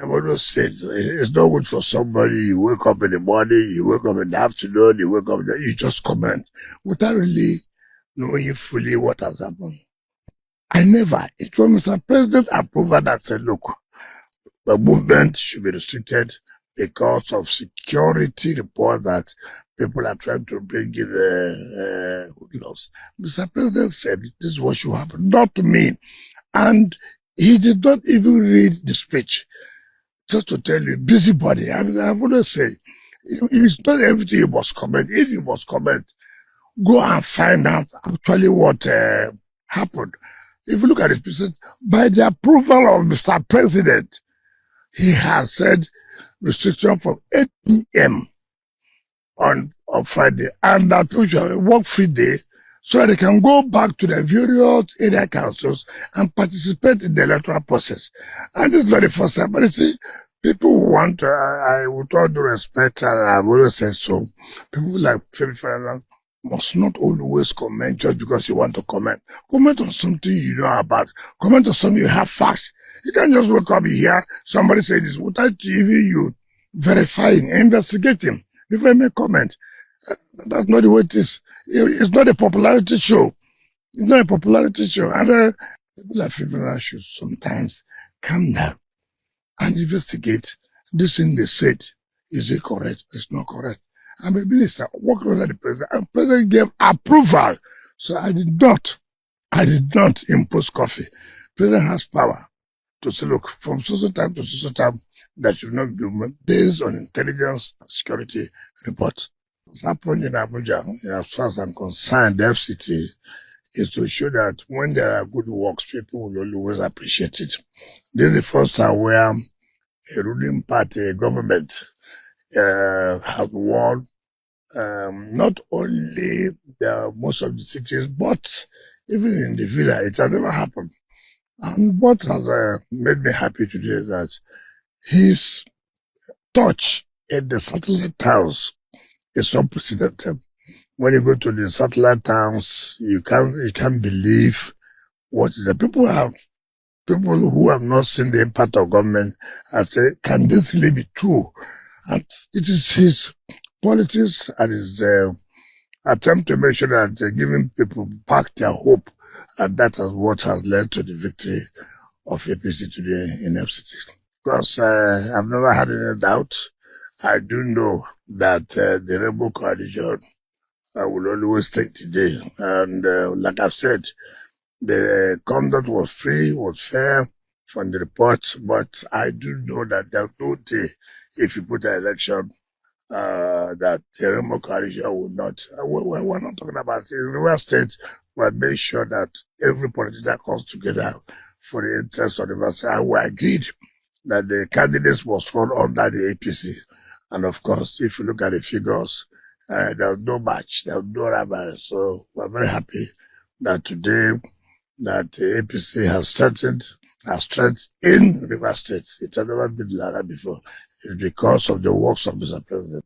I've always said it's not good for somebody. You wake up in the morning, you wake up in the afternoon, you wake up, you just comment without really knowing fully what has happened. I never. It was Mr. President approval that said, look, the movement should be restricted because of security report that people are trying to bring in hoodlums. Mr. President said this is what should happen, not to me. And he did not even read the speech. Just to tell you, busybody. I mean, I want to say, it's not everything you must comment. If you must comment, go and find out actually what happened. If you look at it, by the approval of Mr. President, he has said restriction from 8 p.m. on Friday, and that people should work free day so that they can go back to their various area councils and participate in the electoral process. And this is not the first time, but you see, people who want to, I with all due respect, and I've always said so, people like Femi Falana must not always comment just because you want to comment. Comment on something you know about. Comment on something you have facts. You can't just wake up, you hear somebody say this without even you verifying, investigating before you make comment. That's not the way it is. It's not a popularity show. It's not a popularity show. And people like Femi should sometimes calm down and investigate this thing they said. Is it correct? It's not correct. I'm a minister working under the president, and the president gave approval. So I did not impose coffee. The president has power to say, look, from so time to so time, that should not be based on intelligence and security reports. What's happened in Abuja, as far as I'm concerned, the FCT is to show that when there are good works, people will always appreciate it. This is the first time where a ruling party, a government, have won not only most of the cities, but even in the villa. It has never happened. And what has made me happy today is that his touch in the satellite towns is unprecedented. When you go to the satellite towns, you can't believe what is the people who have not seen the impact of government and say, can this really be true? And it is his politics and his attempt to make sure that giving people back their hope, and that is what has led to the victory of APC today in FCT. Because I've never had any doubt. I do know that the Rainbow Coalition will always take the day. And like I've said, the conduct was free, was fair from the reports, but I do know that there's no day if you put an election that the Rainbow Coalition will not. We're not talking about it. In River State, we'll make sure that every politician comes together for the interest of the River and we agreed that the candidates must fall under the APC. And of course, if you look at the figures, there's no match, there's no rival. So we're very happy that today that the APC has strength in River State. It has never been like that before. It's because of the works of Mr. President.